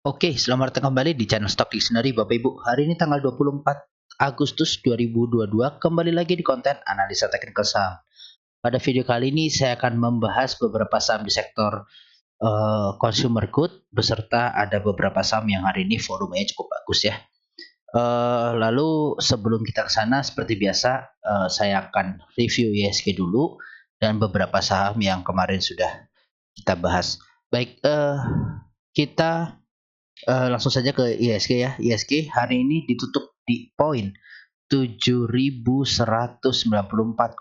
Oke, selamat datang kembali di channel Stock Dictionary Bapak Ibu. Hari ini tanggal 24 Agustus 2022, kembali lagi di konten analisa teknikal saham. Pada video kali ini saya akan membahas beberapa saham di sektor consumer good, beserta ada beberapa saham yang hari ini volumenya cukup bagus ya. Lalu sebelum kita ke sana, seperti biasa saya akan review ISG dulu dan beberapa saham yang kemarin sudah kita bahas. Baik, kita langsung saja ke ISG ya. ISG hari ini ditutup di poin 7.194,71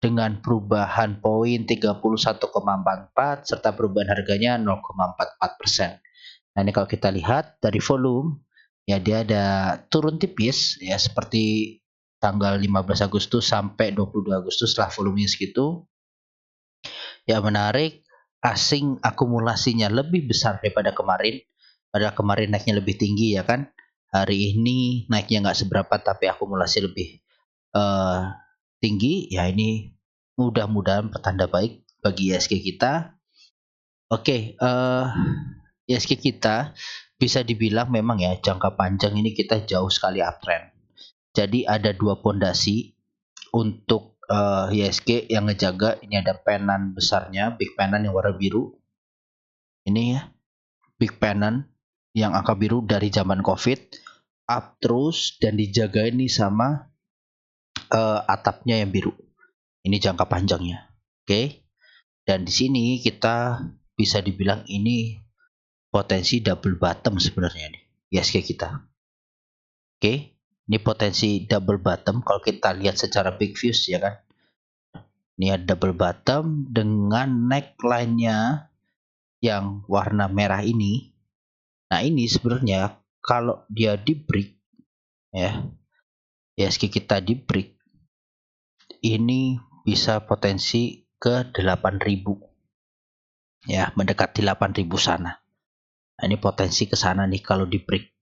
dengan perubahan poin 31,44 serta perubahan harganya 0,44%. Nah, ini kalau kita lihat dari volume ya, dia ada turun tipis ya, seperti tanggal 15 Agustus sampai 22 Agustus lah volumenya segitu. Ya, menarik, asing akumulasinya lebih besar daripada kemarin. Padahal kemarin naiknya lebih tinggi ya kan. Hari ini naiknya nggak seberapa tapi akumulasi lebih tinggi. Ya, ini mudah-mudahan pertanda baik bagi ISG kita. Oke, ISG kita bisa dibilang memang ya jangka panjang ini kita jauh sekali uptrend. Jadi ada dua pondasi untuk ISG yang ngejaga. Ini ada penan besarnya, big penan yang warna biru. Ini ya, big penan yang angka biru dari zaman COVID up terus dan dijaga ini sama atapnya yang biru. Ini jangka panjangnya. Oke. Dan di sini kita bisa dibilang ini potensi double bottom sebenarnya nih ISG kita. Oke. Ini potensi double bottom kalau kita lihat secara big views ya kan. Ini ada double bottom dengan neckline-nya yang warna merah ini. Nah, ini sebenarnya kalau dia di break ya, ISG kita di break, ini bisa potensi ke 8.000 ya, mendekati 8.000 sana. Nah, ini potensi ke sana nih kalau di break.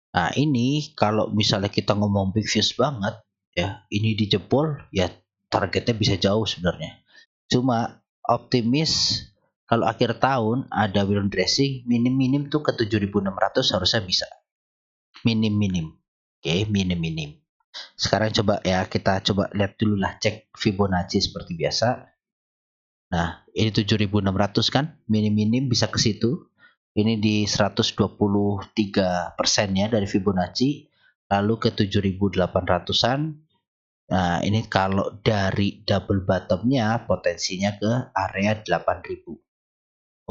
Nah, ini kalau misalnya kita ngomong big views banget ya, ini dijebol ya, targetnya bisa jauh sebenarnya. Cuma optimis kalau akhir tahun ada window dressing, minim-minim tuh ke 7.600 harusnya bisa. Minim-minim. Oke, minim-minim. Sekarang coba ya, kita coba lihat dulu lah, cek Fibonacci seperti biasa. Nah, ini 7.600 kan, minim-minim bisa ke situ. Ini di 123% ya dari Fibonacci, lalu ke 7.800-an. Nah, ini kalau dari double bottomnya potensinya ke area 8.000.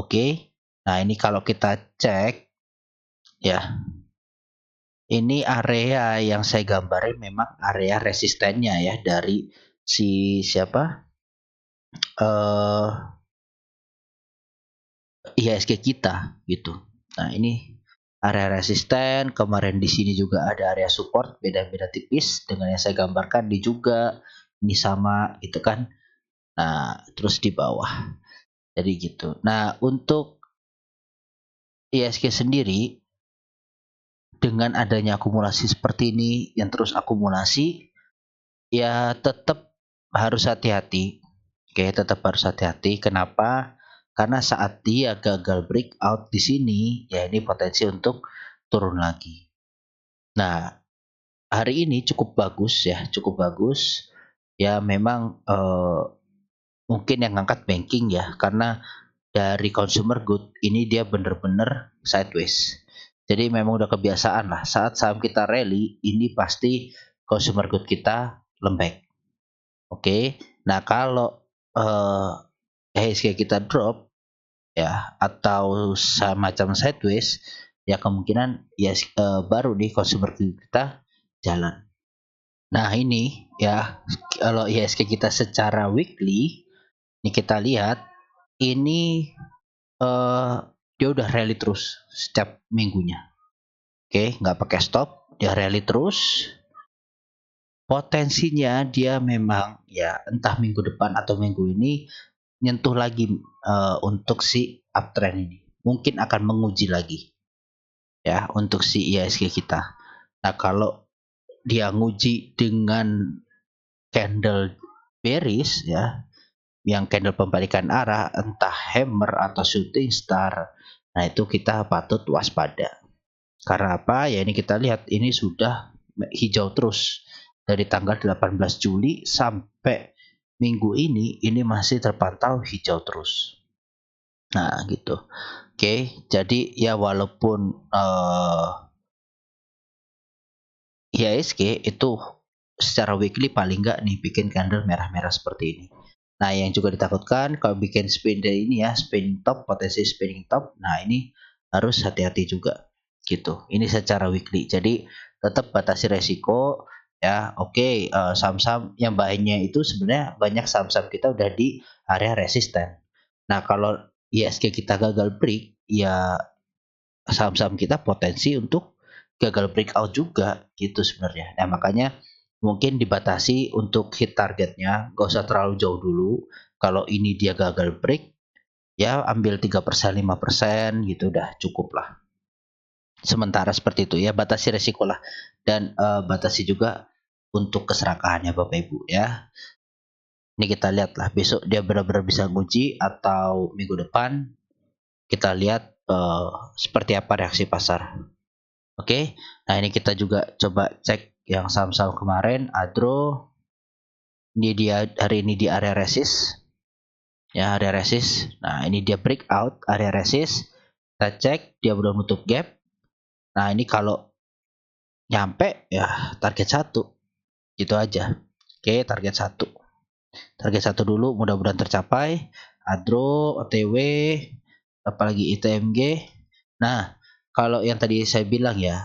Oke. Nah, ini kalau kita cek ya, ini area yang saya gambarin memang area resistennya ya dari si siapa? IHSG kita gitu. Nah, ini area resisten, kemarin di sini juga ada area support, beda-beda tipis dengan yang saya gambarkan di juga. Ini sama gitu kan. Nah, terus di bawah. Jadi gitu. Nah, untuk IHSG sendiri dengan adanya akumulasi seperti ini yang terus akumulasi, ya tetap harus hati-hati. Oke, tetap harus hati-hati. Kenapa? Karena saat dia gagal breakout di sini, ya ini potensi untuk turun lagi. Nah, hari ini cukup bagus ya, cukup bagus. Ya memang mungkin yang ngangkat banking ya, karena dari consumer good ini dia bener-bener sideways. Jadi memang udah kebiasaan lah, saat saham kita rally, ini pasti consumer good kita lembek. Oke, nah kalau IHSG kita drop ya atau semacam sideways, ya kemungkinan ya baru di consumer kita jalan. Nah, ini ya kalau IHSG kita secara weekly, ini kita lihat ini dia udah rally terus setiap minggunya. Oke, nggak pakai stop, dia rally terus. Potensinya dia memang ya entah minggu depan atau minggu ini nyentuh lagi untuk si uptrend ini. Mungkin akan menguji lagi ya untuk si IHSG kita. Nah, kalau dia nguji dengan candle bearish ya, yang candle pembalikan arah, entah hammer atau shooting star. Nah, itu kita patut waspada. Karena apa? Ya ini kita lihat ini sudah hijau terus dari tanggal 18 Juli sampai minggu ini masih terpantau hijau terus. Nah, gitu. Oke, jadi ya walaupun IHSG itu secara weekly paling nggak nih bikin candle merah-merah seperti ini. Nah, yang juga ditakutkan kalau bikin spin day ini ya, spinning top, potensi spinning top. Nah, ini harus hati-hati juga gitu. Ini secara weekly. Jadi tetap batasi resiko ya. Oke, saham-saham yang bahannya itu sebenarnya banyak saham-saham kita udah di area resisten. Nah, kalau ISG kita gagal break, ya saham-saham kita potensi untuk gagal breakout juga gitu sebenarnya. Nah, makanya mungkin dibatasi untuk hit targetnya, gak usah terlalu jauh dulu. Kalau ini dia gagal break, ya ambil 3%, 5% gitu udah cukup lah. Sementara seperti itu ya, batasi resiko lah. Dan batasi juga untuk keserakahannya Bapak Ibu ya. Ini kita lihat lah besok dia benar-benar bisa nguji atau minggu depan kita lihat seperti apa reaksi pasar. Oke, nah ini kita juga coba cek yang saham-saham kemarin, Adro, ini dia hari ini di area resist, ya area resist. Nah ini dia breakout area resist, kita cek dia udah nutup gap. Nah ini kalau nyampe ya target 1, gitu aja. Oke, target 1 dulu, mudah-mudahan tercapai. Adro, OTW, apalagi ITMG. Nah kalau yang tadi saya bilang ya,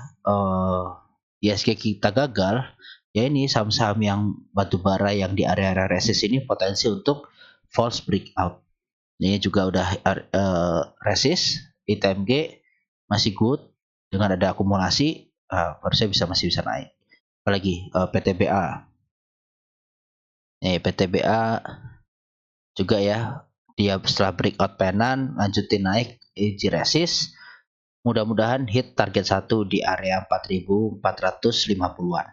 ISG kita gagal, ya ini saham-saham yang batubara yang di area-area resist ini potensi untuk false breakout. Ini juga udah resist, ITMG masih good dengan ada akumulasi, harusnya masih bisa naik. Apalagi PTBA. PTBA juga ya, dia setelah breakout penan lanjutin naik edge resist. Mudah-mudahan hit target 1 di area 4.450-an.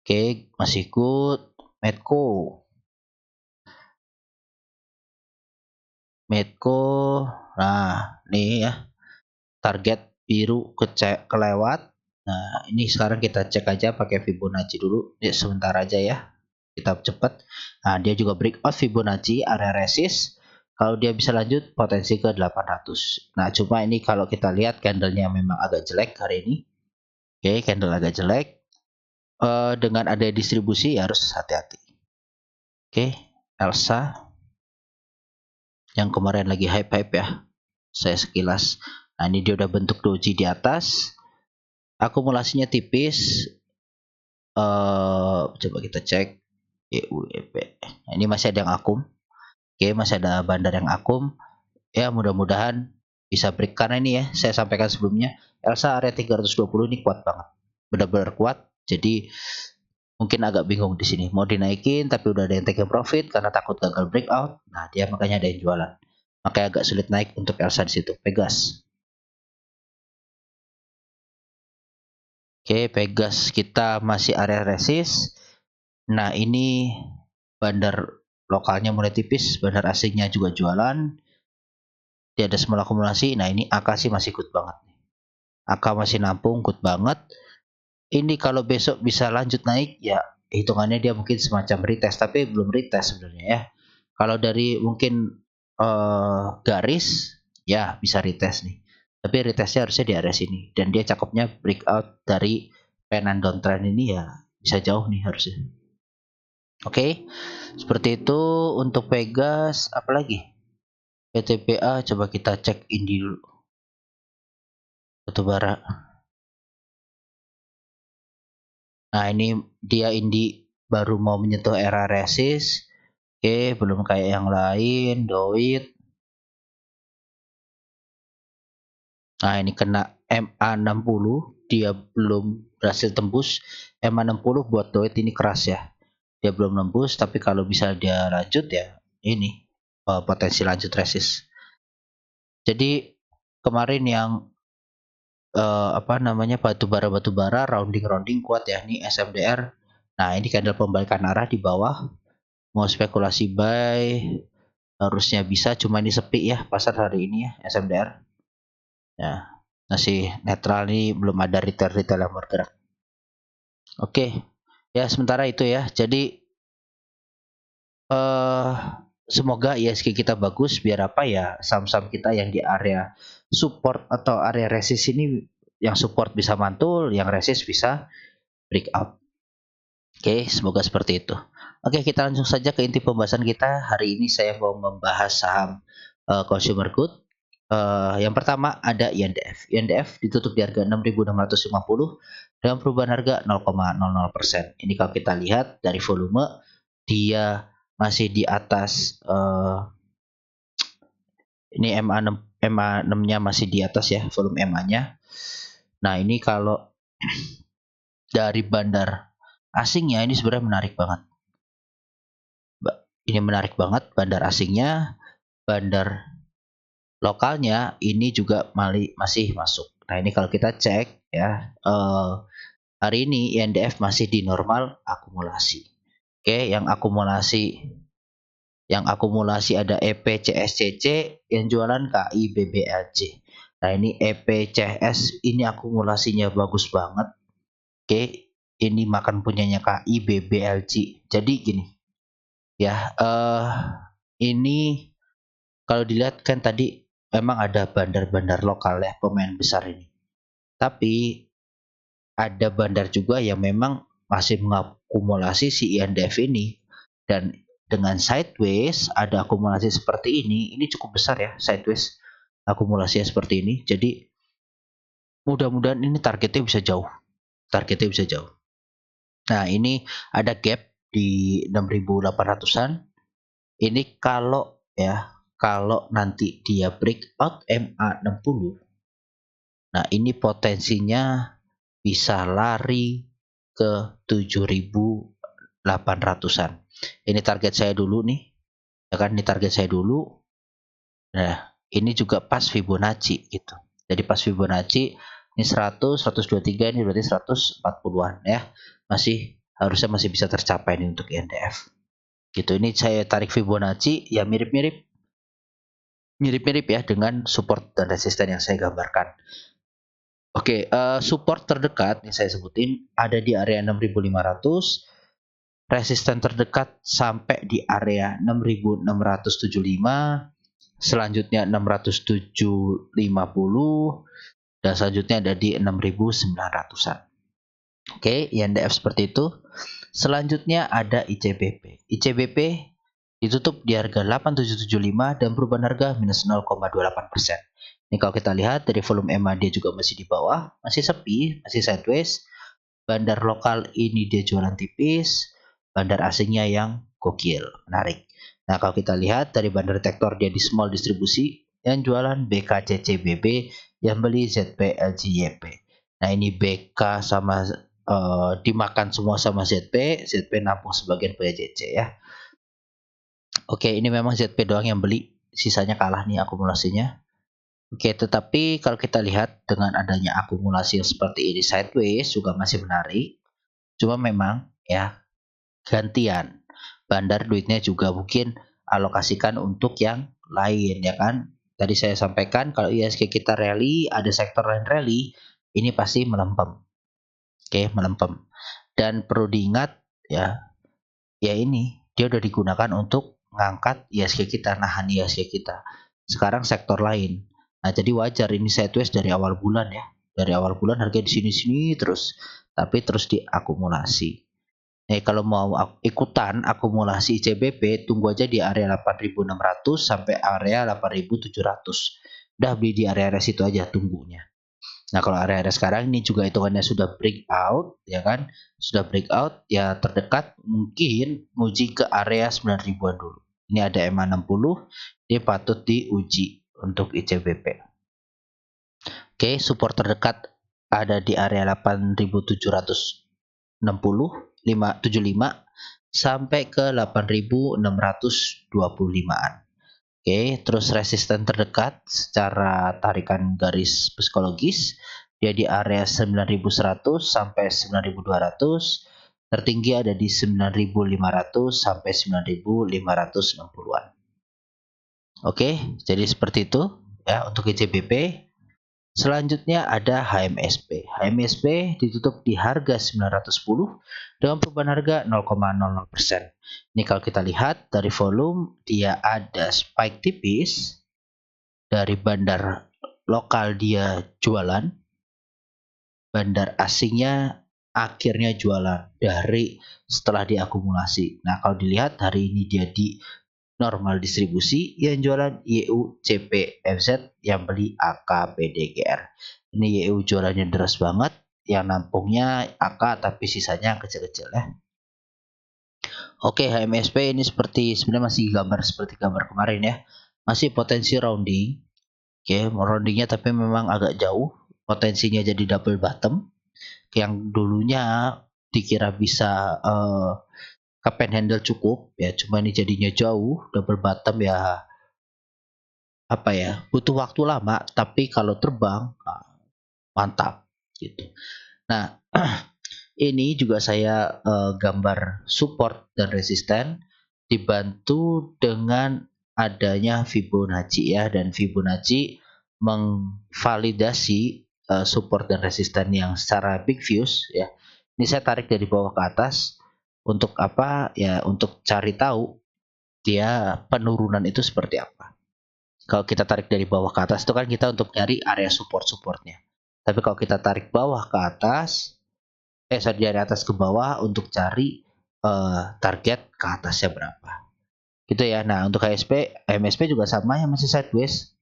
Oke, masih good. Medco. Nah, nih ya. Target biru kelewat. Nah, ini sekarang kita cek aja pakai Fibonacci dulu. Ya, sebentar aja ya. Kita cepat. Nah, dia juga breakout Fibonacci area resist. Kalau dia bisa lanjut potensi ke 800. Nah, cuma ini kalau kita lihat candlenya memang agak jelek hari ini. Oke, candle agak jelek. Dengan ada distribusi ya harus hati-hati. Oke, Elsa yang kemarin lagi hype-hype ya. Saya sekilas. Nah, ini dia udah bentuk doji di atas. Akumulasinya tipis. Coba kita cek. EUEP. Nah, ini masih ada yang akum. Oke, masih ada bandar yang akum. Ya, mudah-mudahan bisa break karena ini ya, saya sampaikan sebelumnya, Elsa area 320 ini kuat banget. Benar-benar kuat. Jadi mungkin agak bingung di sini. Mau dinaikin tapi udah ada yang take profit karena takut gagal breakout. Nah, dia makanya ada yang jualan. Makanya agak sulit naik untuk Elsa di situ. Pegas. Oke, Pegas kita masih area resist. Nah, ini bandar lokalnya mulai tipis, bandar asingnya juga jualan. Dia ada semula akumulasi. Nah, ini AK sih masih good banget. AK masih nampung, good banget. Ini kalau besok bisa lanjut naik, ya hitungannya dia mungkin semacam retest, tapi belum retest sebenarnya ya. Kalau dari mungkin garis, ya bisa retest nih. Tapi retestnya harusnya di area sini. Dan dia cakepnya breakout dari penan downtrend ini ya bisa jauh nih harusnya. Oke, seperti itu untuk Pegas. Apalagi PTPA coba kita cek ini dulu. Batubara. Nah ini dia Indi baru mau menyentuh era resist. Oke, belum kayak yang lain. Doit. Nah ini kena MA60. Dia belum berhasil tembus. MA60 buat Doit ini keras ya. Dia belum nembus, tapi kalau bisa dia lanjut ya ini potensi lanjut resist. Jadi kemarin yang batubara rounding kuat ya, ini SMDR. Nah ini candle pembalikan arah di bawah, mau spekulasi buy harusnya bisa, cuma ini sepi ya pasar hari ini ya SMDR. Ya, masih netral nih, belum ada retail-retail yang bergerak. Oke, ya sementara itu ya. Jadi eh semoga ISG kita bagus biar apa ya, saham-saham kita yang di area support atau area resist ini, yang support bisa mantul, yang resist bisa breakout. Oke, semoga seperti itu. Oke, kita langsung saja ke inti pembahasan kita. Hari ini saya mau membahas saham consumer good. Yang pertama ada INDF. INDF ditutup di harga 6.650 dengan perubahan harga 0,00%. Ini kalau kita lihat dari volume, dia masih di atas ini MA6, MA6-nya masih di atas ya, volume MA-nya. Nah, ini kalau dari bandar asingnya ini sebenarnya menarik banget. Ini menarik banget bandar asingnya, bandar lokalnya ini juga masih masuk. Nah, ini kalau kita cek ya, hari ini INDF masih di normal akumulasi. Oke, yang akumulasi ada EPCSCC, yang jualan KI BBLJ. Nah, ini EPCS ini akumulasinya bagus banget. Oke, ini makan punyanya KI BBLJ. Jadi gini, ya, ini kalau dilihat kan tadi memang ada bandar-bandar lokal ya, pemain besar ini. Tapi ada bandar juga yang memang masih mengakumulasi si INDF ini, dan dengan sideways ada akumulasi seperti ini cukup besar ya, sideways akumulasinya seperti ini. Jadi mudah-mudahan ini targetnya bisa jauh. Nah, ini ada gap di 6.800-an. Ini kalau nanti dia breakout MA60, nah ini potensinya bisa lari ke 7.800-an. Ini target saya dulu nih, ya kan, ini target saya dulu. Nah, ini juga pas Fibonacci gitu. Jadi pas Fibonacci ini 100, 123, ini berarti 140-an ya. Harusnya masih bisa tercapai nih untuk INDF. Gitu. Ini saya tarik Fibonacci ya, mirip-mirip ya dengan support dan resisten yang saya gambarkan. Oke, support terdekat yang saya sebutin ada di area 6.500, resisten terdekat sampai di area 6.675, selanjutnya 6.750, dan selanjutnya ada di 6.900-an. Oke, INDF seperti itu. Selanjutnya ada ICBP. ICBP ditutup di harga 8.775 dan perubahan harga minus 0,28%. Ini kalau kita lihat dari volume EMA dia juga masih di bawah, masih sepi, masih sideways. Bandar lokal ini dia jualan tipis, bandar asingnya yang gokil, menarik. Nah, kalau kita lihat dari bandar detektor dia di small distribusi, yang jualan BKCCBB, yang beli ZPLGYP. Nah, ini BK sama dimakan semua sama ZP nampung sebagian PJC ya. Oke, ini memang ZP doang yang beli, sisanya kalah nih akumulasinya. Oke, tetapi kalau kita lihat dengan adanya akumulasi yang seperti ini sideways juga masih menarik. Cuma memang ya, gantian. Bandar duitnya juga mungkin alokasikan untuk yang lain ya kan. Tadi saya sampaikan kalau ISG kita rally, ada sektor lain rally, ini pasti melempem. Oke, melempem. Dan perlu diingat ya ini dia udah digunakan untuk ngangkat ISG kita, nahan ISG kita. Sekarang sektor lain. Nah, jadi wajar ini sideways dari awal bulan ya. Dari awal bulan harga di sini-sini terus, tapi terus diakumulasi. Kalau mau ikutan akumulasi ICBP, tunggu aja di area 8.600 sampai area 8.700. Udah beli di area-area situ aja tunggunya. Nah, kalau area-area sekarang ini juga hitungannya sudah breakout, ya kan? Sudah breakout, ya terdekat mungkin uji ke area 9.000-an dulu. Ini ada MA60, ini patut diuji untuk ICBP. Oke, support terdekat ada di area 8.775 sampai ke 8.625-an. Oke, terus resisten terdekat secara tarikan garis psikologis dia di area 9.100 sampai 9.200, tertinggi ada di 9.500 sampai 9.560-an. Oke, jadi seperti itu ya untuk ICBP. Selanjutnya ada HMSP. HMSP ditutup di harga 910 dengan perubahan harga 0,00%. Ini kalau kita lihat dari volume, dia ada spike tipis. Dari bandar lokal dia jualan, bandar asingnya akhirnya jualan dari setelah diakumulasi. Nah, kalau dilihat hari ini dia di normal distribusi, yang jualan YU CPFZ, yang beli AKPDGR. Ini YU jualannya deras banget, yang nampungnya AK tapi sisanya kecil-kecil ya. Oke, HMSP ini sebenarnya masih gambar seperti gambar kemarin ya. Masih potensi rounding. Oke, roundingnya tapi memang agak jauh. Potensinya jadi double bottom. Yang dulunya dikira bisa cup and handle cukup ya, cuma ini jadinya jauh double bottom ya, apa ya, butuh waktu lama tapi kalau terbang mantap gitu. Nah, ini juga saya gambar support dan resisten dibantu dengan adanya Fibonacci ya, dan Fibonacci mengvalidasi support dan resisten yang secara big views ya. Ini saya tarik dari bawah ke atas untuk apa ya, untuk cari tahu dia penurunan itu seperti apa. Kalau kita tarik dari bawah ke atas itu kan kita untuk nyari area support-supportnya. Tapi kalau kita tarik bawah ke atas, dari atas ke bawah untuk cari target ke atasnya berapa. Gitu ya. Nah, untuk MSP juga sama ya, masih sideways.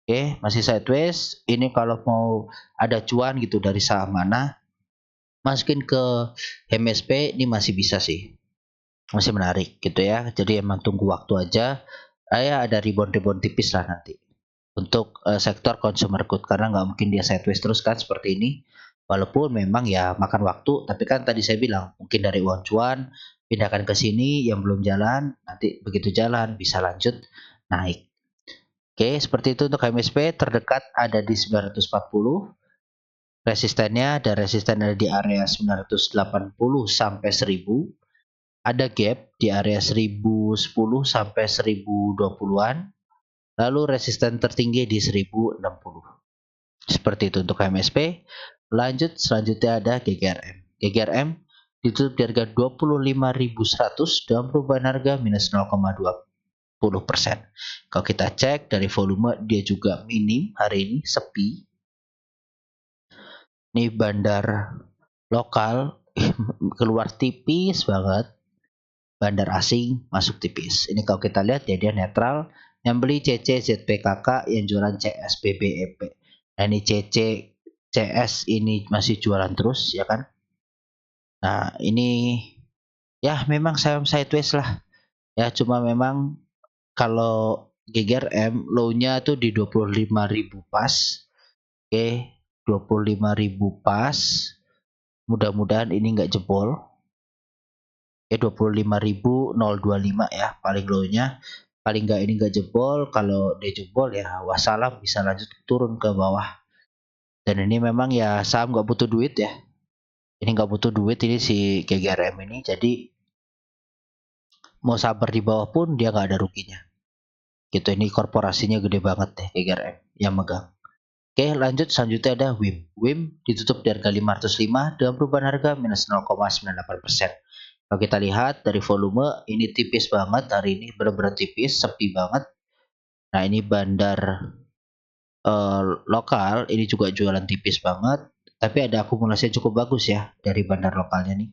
Oke, masih sideways. Ini kalau mau ada cuan gitu dari saham mana, masukin ke MSP ini masih bisa sih. Masih menarik gitu ya. Jadi emang tunggu waktu aja. Ada rebound tipis lah nanti untuk sektor consumer good, karena nggak mungkin dia sideways terus kan seperti ini. Walaupun memang ya makan waktu, tapi kan tadi saya bilang mungkin dari uang cuan pindahkan ke sini yang belum jalan, nanti begitu jalan bisa lanjut naik. Oke, seperti itu untuk MSP. Terdekat ada di 940, resistennya ada di area 980 sampai 1000. Ada gap di area 1010 sampai 1020-an. Lalu resisten tertinggi di 1060. Seperti itu untuk MSP. Lanjut, selanjutnya ada GGRM. GGRM ditutup di harga 25.100 dengan perubahan harga minus 0,20%. Kalau kita cek dari volume, dia juga minim hari ini, sepi. Ini bandar lokal keluar tipis banget, bandar asing masuk tipis. Ini kalau kita lihat ya dia netral. Yang beli CC ZPKK, yang jualan CS BBEP. Nah, ini CC CS ini masih jualan terus ya kan. Nah, ini ya memang saham sideways lah. Ya cuma memang kalau GGRM low-nya tuh di 25.000 pas. Oke, 25.000 pas. Mudah-mudahan ini nggak jebol. Ya 25.025 ya paling low-nya. Paling nggak ini nggak jebol. Kalau dia jebol ya wassalam, bisa lanjut turun ke bawah. Dan ini memang ya saham nggak butuh duit ya. Ini nggak butuh duit ini si GGRM ini, jadi mau sabar di bawah pun dia nggak ada ruginya. Gitu, ini korporasinya gede banget deh GGRM yang megang. Oke, lanjut selanjutnya ada WIM. WIM ditutup di harga 505 dengan perubahan harga minus 0,98%. Kalau kita lihat dari volume, ini tipis banget hari ini, benar-benar tipis, sepi banget. Nah, ini bandar lokal, ini juga jualan tipis banget, tapi ada akumulasi cukup bagus ya dari bandar lokalnya nih.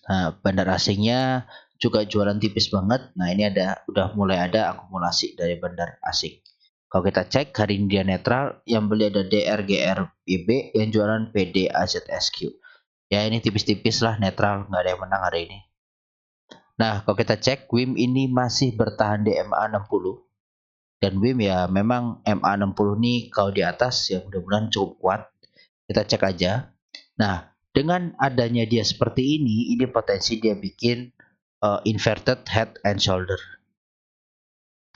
Nah, bandar asingnya juga jualan tipis banget. Nah, ini udah mulai ada akumulasi dari bandar asing. Kalau kita cek hari ini dia netral, yang beli ada DRGRBB, yang jualan PDAZSQ. Ya, ini tipis-tipis lah, netral, nggak ada yang menang hari ini. Nah, kalau kita cek WIM ini masih bertahan di MA60. Dan WIM ya memang MA60 nih kalau di atas ya mudah-mudahan cukup kuat. Kita cek aja. Nah, dengan adanya dia seperti ini potensi dia bikin inverted head and shoulder.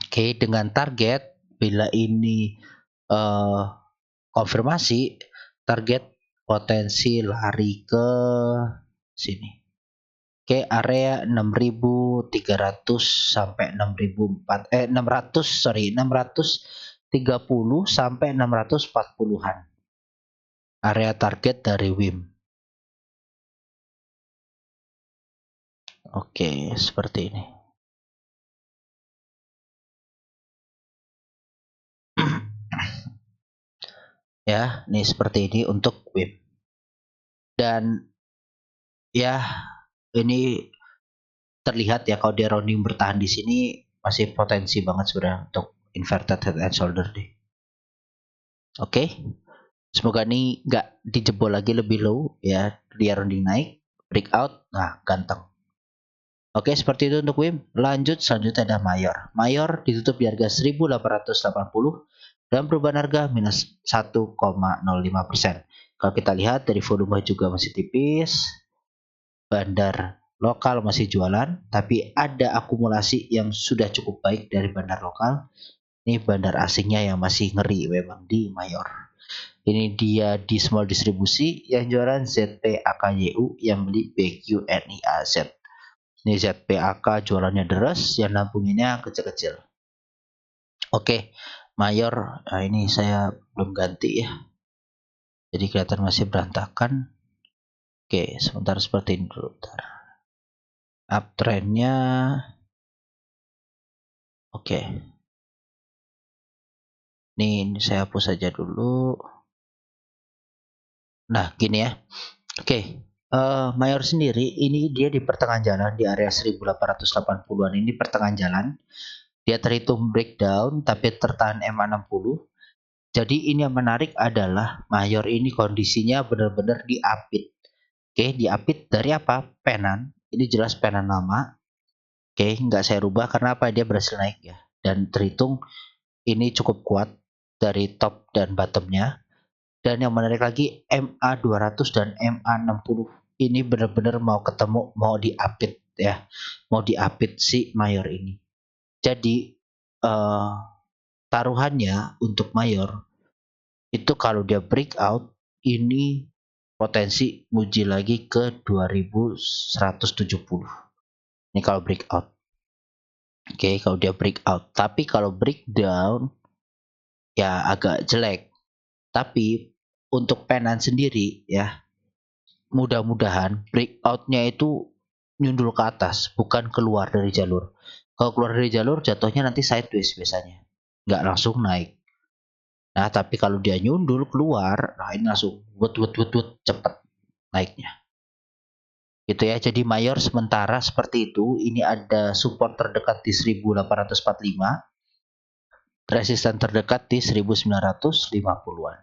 Oke, dengan target bila ini konfirmasi, target potensi lari ke sini. Oke, area 6.300 sampai 6.600, 600 30 sampai 640-an. Area target dari WIM. Oke, seperti ini. Ya, ini seperti ini untuk WIM. Dan ya, ini terlihat ya kalau dia rounding bertahan di sini masih potensi banget sebenarnya untuk inverted head and shoulder deh. Oke, semoga ini nggak dijebol lagi lebih low ya, dia rounding naik, breakout, nah ganteng. Oke, seperti itu untuk WIM. Lanjut, selanjutnya ada Mayor. Mayor ditutup di harga 1880 dan perubahan harga minus 1,05%. Kalau kita lihat dari volume juga masih tipis, bandar lokal masih jualan, tapi ada akumulasi yang sudah cukup baik dari bandar lokal. Ini bandar asingnya yang masih ngeri memang di Mayor. Ini dia di small distribusi yang jualan ZPAKYU, yang beli BQNIAZ. Ini ZPAK jualannya deres, yang nabunginnya kecil-kecil. Oke, Mayor, nah ini saya belum ganti ya. Jadi kelihatan masih berantakan. Oke, sebentar seperti ini dulu. Uptrendnya, oke. Ini saya hapus saja dulu. Nah, gini ya. Oke, Mayor sendiri ini dia di pertengahan jalan di area 1880-an, ini pertengahan jalan. Dia terhitung breakdown tapi tertahan MA60. Jadi ini yang menarik adalah Mayor ini kondisinya benar-benar diapit. Oke, diapit dari apa? Penan. Ini jelas penan lama. Oke, nggak saya rubah karena apa? Dia berhasil naik ya. Dan terhitung ini cukup kuat dari top dan bottomnya. Dan yang menarik lagi MA200 dan MA60 ini benar-benar mau ketemu, mau diapit ya. Mau diapit si Mayor ini. Jadi taruhannya untuk Mayor itu kalau dia breakout ini potensi muji lagi ke 2170. Ini kalau breakout. Oke, kalau dia breakout. Tapi kalau breakdown ya agak jelek. Tapi untuk penan sendiri ya mudah-mudahan breakoutnya itu nyundul ke atas, bukan keluar dari jalur. Kalau keluar dari jalur jatuhnya nanti sideways biasanya, nggak langsung naik. Nah, tapi kalau dia nyundul keluar, nah ini langsung wut cepet naiknya. Gitu ya. Jadi Mayor sementara seperti itu. Ini ada support terdekat di 1845, resisten terdekat di 1950-an.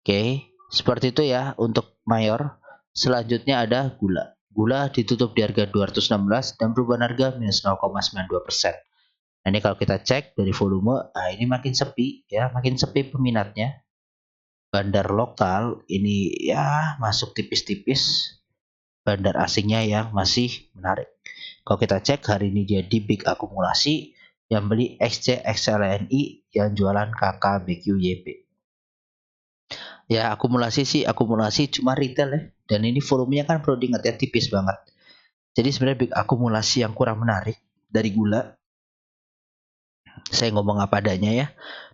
Oke, seperti itu ya untuk Mayor. Selanjutnya ada gula. Gula ditutup di harga 216 dan perubahan harga minus 0,92%. Nah, ini kalau kita cek dari volume, nah ini makin sepi ya, makin sepi peminatnya. Bandar lokal ini ya masuk tipis-tipis, bandar asingnya yang masih menarik. Kalau kita cek hari ini dia di big akumulasi, yang beli XC XLNI, yang jualan KKBQYP. Ya akumulasi sih akumulasi cuma retail ya, dan ini volumenya kan perlu diingat ya tipis banget. Jadi sebenarnya big akumulasi yang kurang menarik dari gula. Saya ngomong apa adanya ya.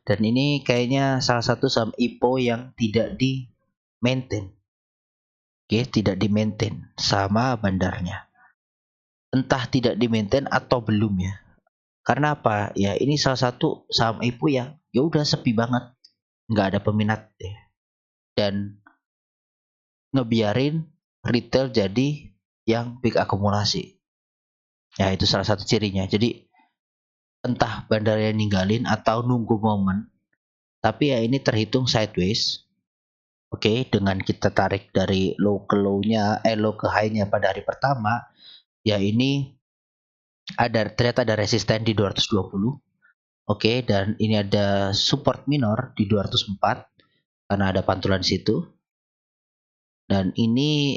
Dan ini kayaknya salah satu saham IPO yang tidak di maintain. Oke, tidak di maintain sama bandarnya. Entah tidak di maintain atau belum ya. Karena apa? Ya ini salah satu saham IPO yang ya udah sepi banget, nggak ada peminat ya. Dan ngebiarin retail jadi yang big akumulasi. Ya itu salah satu cirinya. Jadi entah bandarnya ninggalin atau nunggu momen, tapi ya ini terhitung sideways. Oke, dengan kita tarik dari low ke low-nya, low ke high-nya pada hari pertama, ya ini ternyata ada resisten di 220. Oke, dan ini ada support minor di 204 karena ada pantulan di situ. Dan ini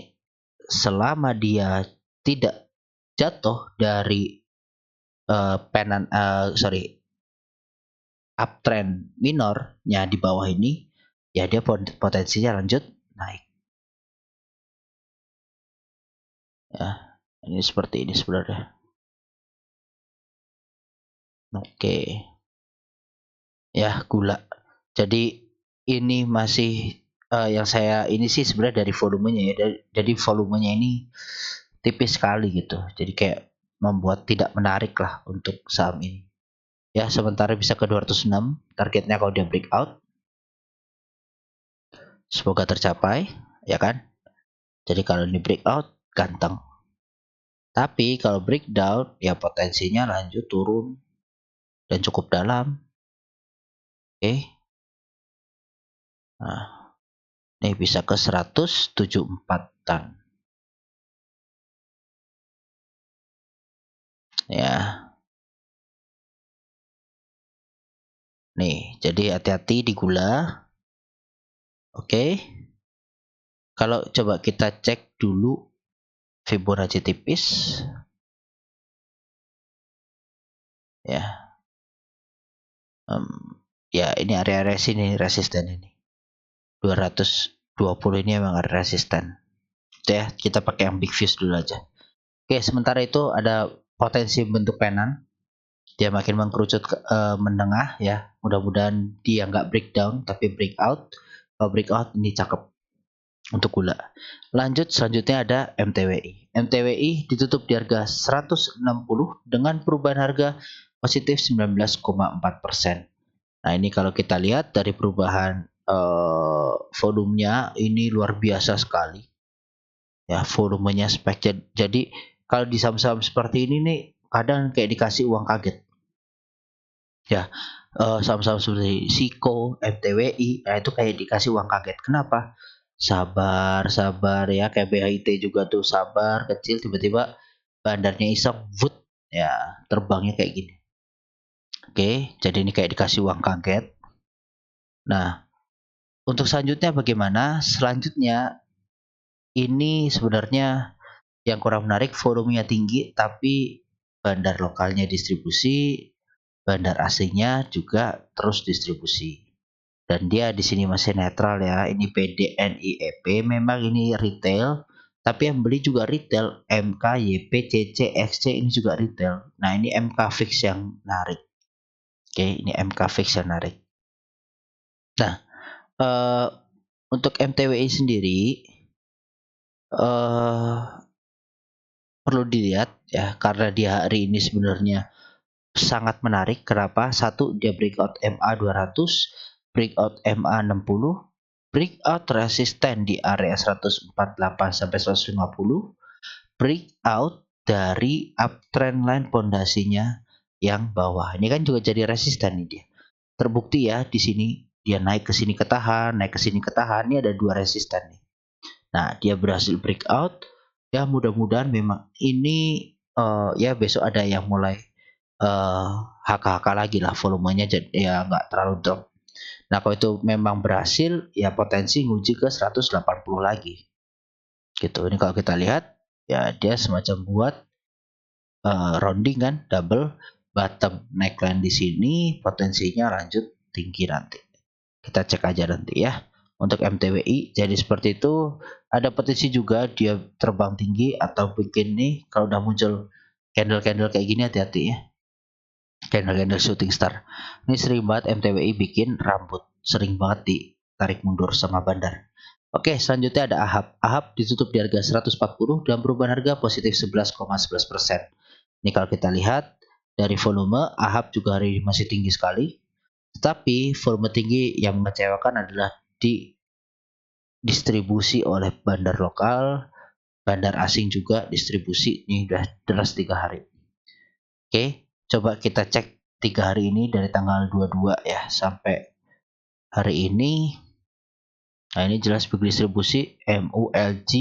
selama dia tidak jatuh dari uptrend minornya di bawah ini, ya dia potensinya lanjut naik. Ya, ini seperti ini sebenarnya. Oke. ya gula. Jadi ini masih yang saya ini sih sebenarnya dari volumenya ya. Jadi volumenya ini tipis sekali gitu. Jadi kayak membuat tidak menarik lah untuk saham ini. Ya, sementara bisa ke 206 targetnya kalau dia breakout. Semoga tercapai, ya kan? Jadi kalau ini breakout ganteng. Tapi kalau breakdown ya potensinya lanjut turun dan cukup dalam. Oke. Nah, ini bisa ke 174-an. Ya. Nih, jadi hati-hati di gula. Oke. Kalau coba kita cek dulu Fibonacci tipis. Ya. Ya, ini area sini resisten ini. 220 ini memang ada resisten. Itu ya, kita pakai yang big fish dulu aja. Oke, sementara itu ada potensi bentuk penan. Dia makin mengkerucut menengah ya. Mudah-mudahan dia nggak breakdown tapi breakout. Kalau breakout ini cakep untuk gula. Lanjut selanjutnya ada MTWI. MTWI ditutup di harga 160 dengan perubahan harga positif 19,4%. Nah, ini kalau kita lihat dari perubahan volumenya ini luar biasa sekali. Ya, volumenya spek. Jadi kalau di saham-saham seperti ini nih kadang kayak dikasih uang kaget. Ya, saham-saham seperti SIKO, MTWI, nah itu kayak dikasih uang kaget. Kenapa? Sabar, sabar ya, kayak BHIT juga tuh sabar, kecil tiba-tiba bandarnya iseng, vut, ya terbangnya kayak gini. Oke, jadi ini kayak dikasih uang kaget. Nah, untuk selanjutnya bagaimana? Selanjutnya ini sebenarnya yang kurang menarik, volumenya tinggi tapi bandar lokalnya distribusi, bandar asingnya juga terus distribusi. Dan dia di sini masih netral ya. Ini PDNIEP memang ini retail, tapi yang beli juga retail. MK, YP, CC, XC ini juga retail. Nah, ini MK fix yang narik. Oke, ini MK fix yang narik. Nah, untuk MTWI sendiri perlu dilihat ya karena dia hari ini sebenarnya sangat menarik. Kenapa? Satu, dia breakout MA 200, breakout MA 60, breakout resisten di area 148 sampai 150, breakout dari uptrend line pondasinya yang bawah. Ini kan juga jadi resisten nih dia. Terbukti ya di sini dia naik ke sini ketahan, naik ke sini ketahan. Ini ada dua resisten nih. Nah, dia berhasil breakout. Ya mudah-mudahan memang ini ya besok ada yang mulai HK-HK lagi lah volumenya jadi ya nggak terlalu drop. Nah, kalau itu memang berhasil ya potensi nguji ke 180 lagi. Gitu. Ini kalau kita lihat ya dia semacam buat rounding kan double bottom neckline di sini potensinya lanjut tinggi nanti. Kita cek aja nanti ya. Untuk MTWI jadi seperti itu, ada potensi juga dia terbang tinggi atau bikin nih kalau udah muncul candle-candle kayak gini hati-hati ya. Candle-candle shooting star. Ini sering banget MTWI bikin rambut, sering banget ditarik mundur sama bandar. Oke, selanjutnya ada AHAB. AHAB ditutup di harga 140 dan perubahan harga positif 11,11%. Ini kalau kita lihat dari volume, AHAB juga hari ini masih tinggi sekali. Tetapi volume tinggi yang mengecewakan adalah di distribusi oleh bandar lokal, bandar asing juga distribusi. Ini udah deras 3 hari. Oke, coba kita cek 3 hari ini dari tanggal 22 ya sampai hari ini. Nah, ini jelas bagi distribusi MULG,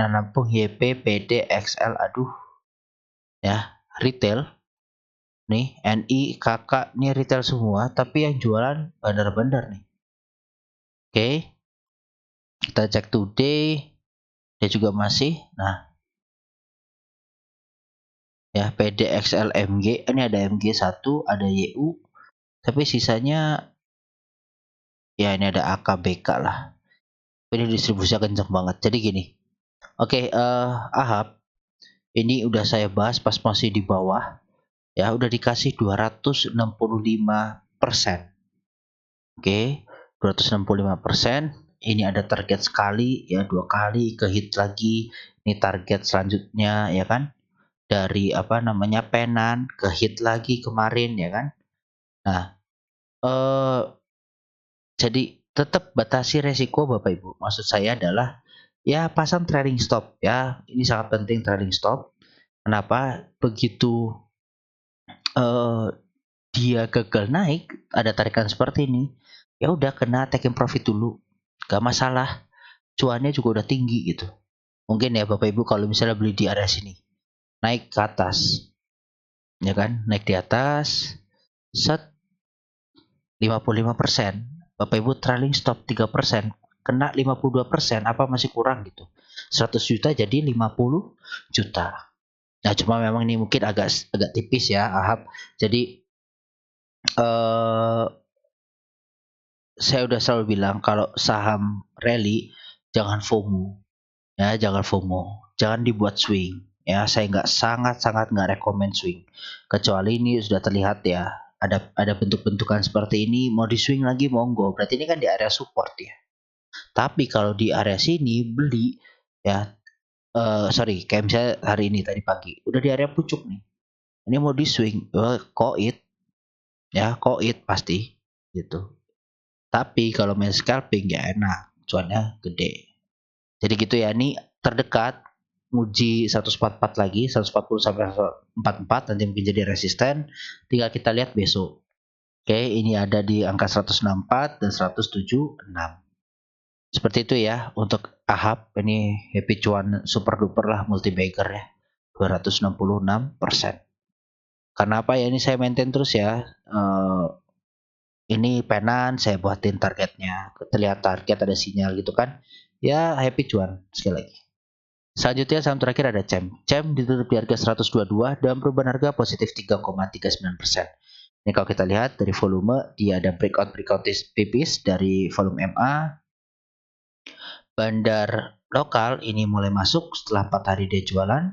Nampung, YP, PD, XL, aduh. Ya, retail. Nih, NI, KK, ini retail semua, tapi yang jualan bandar-bandar nih. Oke. Kita cek today, dia juga masih. Nah, ya PD, XL, MG, ini ada MG1, ada YU, tapi sisanya ya ini ada AKBK lah. Ini distribusinya kenceng banget. Jadi gini. Oke, AHAB ini udah saya bahas pas masih di bawah. Ya, udah dikasih 265%. Oke, 265%. Ini ada target sekali ya, 2 kali ke hit lagi. Ini target selanjutnya ya kan. Dari apa namanya penan ke hit lagi kemarin ya kan. Nah, eh jadi tetap batasi resiko Bapak Ibu. Maksud saya adalah ya pasang trailing stop ya. Ini sangat penting trailing stop. Kenapa? Begitu eh dia gagal naik, ada tarikan seperti ini, ya udah kena taking profit dulu. Gak masalah. Cuannya juga udah tinggi gitu. Mungkin ya Bapak Ibu kalau misalnya beli di area sini, naik ke atas, ya kan? Naik di atas, set 55%. Bapak Ibu trailing stop 3%, kena 52%, apa masih kurang gitu. 100 juta jadi 50 juta. Nah, cuma memang ini mungkin agak tipis ya, Ahab. Jadi saya udah selalu bilang kalau saham rally jangan FOMO. Ya, jangan FOMO, jangan dibuat swing. Ya, saya sangat nggak rekomend swing. Kecuali ini sudah terlihat ya, ada bentuk-bentukan seperti ini, mau di swing lagi monggo. Berarti ini kan di area support ya. Tapi kalau di area sini beli ya, sorry, kayak misalnya hari ini tadi pagi, udah di area pucuk nih. Ini mau di swing, koit ya, koit pasti gitu. Tapi kalau main scalping ya enak, cuannya gede. Jadi gitu ya, ini terdekat uji 144 lagi, 140 sampai 144 nanti mungkin jadi resisten. Tinggal kita lihat besok. Oke, ini ada di angka 164 dan 176. Seperti itu ya untuk AHAP. Ini happy cuan super duper lah multi bagger ya. 266%. Karena apa ya, ini saya maintain terus ya. Ini penan saya buatin targetnya. Terlihat target ada sinyal gitu kan. Ya happy cuan sekali lagi. Selanjutnya saham terakhir ada CEM. CEM ditutup di harga 122 dan perubahan harga positif 3,39%. Ini kalau kita lihat dari volume, dia ada breakout tipis dari volume MA. Bandar lokal ini mulai masuk setelah 4 hari dia jualan.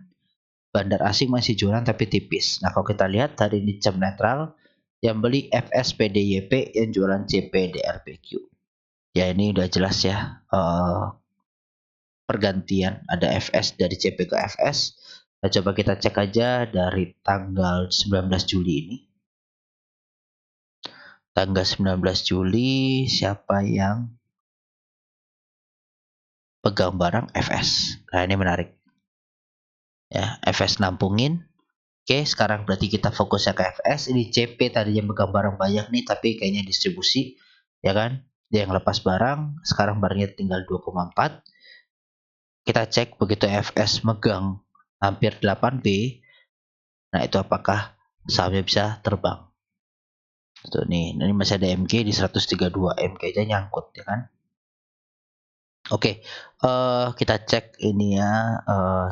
Bandar asing masih jualan tapi tipis. Nah kalau kita lihat hari ini CEM netral, yang beli FSPDYP, yang jualan CPDRPQ. Ya ini udah jelas ya. Pergantian ada FS dari CP ke FS. Nah, coba kita cek aja dari tanggal 19 Juli ini. Tanggal 19 Juli siapa yang pegang barang FS. Nah, ini menarik. Ya, FS nampungin. Oke, sekarang berarti kita fokusnya ke FS. Ini CP tadi yang pegang barang banyak nih, tapi kayaknya distribusi, ya kan? Dia yang lepas barang, sekarang barangnya tinggal 2,4. Kita cek begitu FS megang hampir 8B. Nah, itu apakah sahamnya bisa terbang? Tuh nih, ini masih ada MG di 132, MG aja nyangkut ya kan. Oke, kita cek ini ya,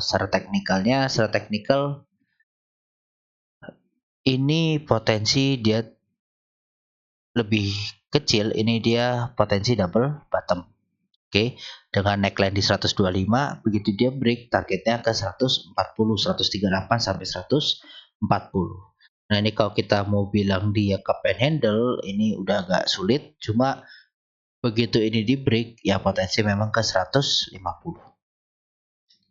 secara teknikalnya. Secara teknikal ini potensi dia lebih kecil, ini dia potensi double bottom. Oke, dengan neckline di 125, begitu dia break targetnya ke 140, 138 sampai 140. Nah, ini kalau kita mau bilang dia cup and handle, ini udah agak sulit, cuma begitu ini di break, ya potensi memang ke 150.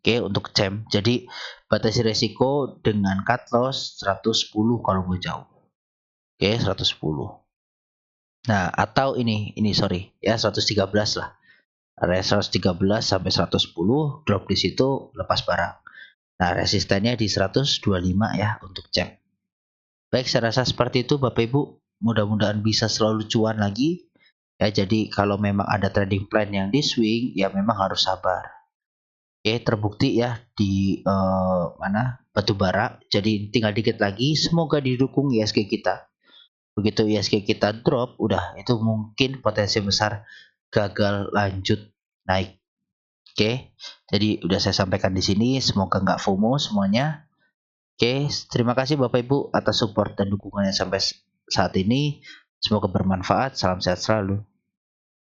Oke, untuk CEM. Jadi batasi resiko dengan cut loss 110 kalau mau jauh. Oke, 110. Nah, atau ini sorry, ya 113 lah. Area 113 sampai 110, drop di situ, lepas barang. Nah, resistennya di 125 ya untuk CEM. Baik, saya rasa seperti itu Bapak Ibu. Mudah-mudahan bisa selalu cuan lagi. Ya, jadi kalau memang ada trading plan yang di swing, ya memang harus sabar. Oke, terbukti ya di mana batubara. Jadi tinggal dikit lagi. Semoga didukung ISG kita. Begitu ISG kita drop, udah itu mungkin potensi besar gagal lanjut naik. Oke, jadi udah saya sampaikan di sini. Semoga nggak FOMO semuanya. Oke, terima kasih Bapak Ibu atas support dan dukungannya sampai saat ini. Semoga bermanfaat. Salam sehat selalu.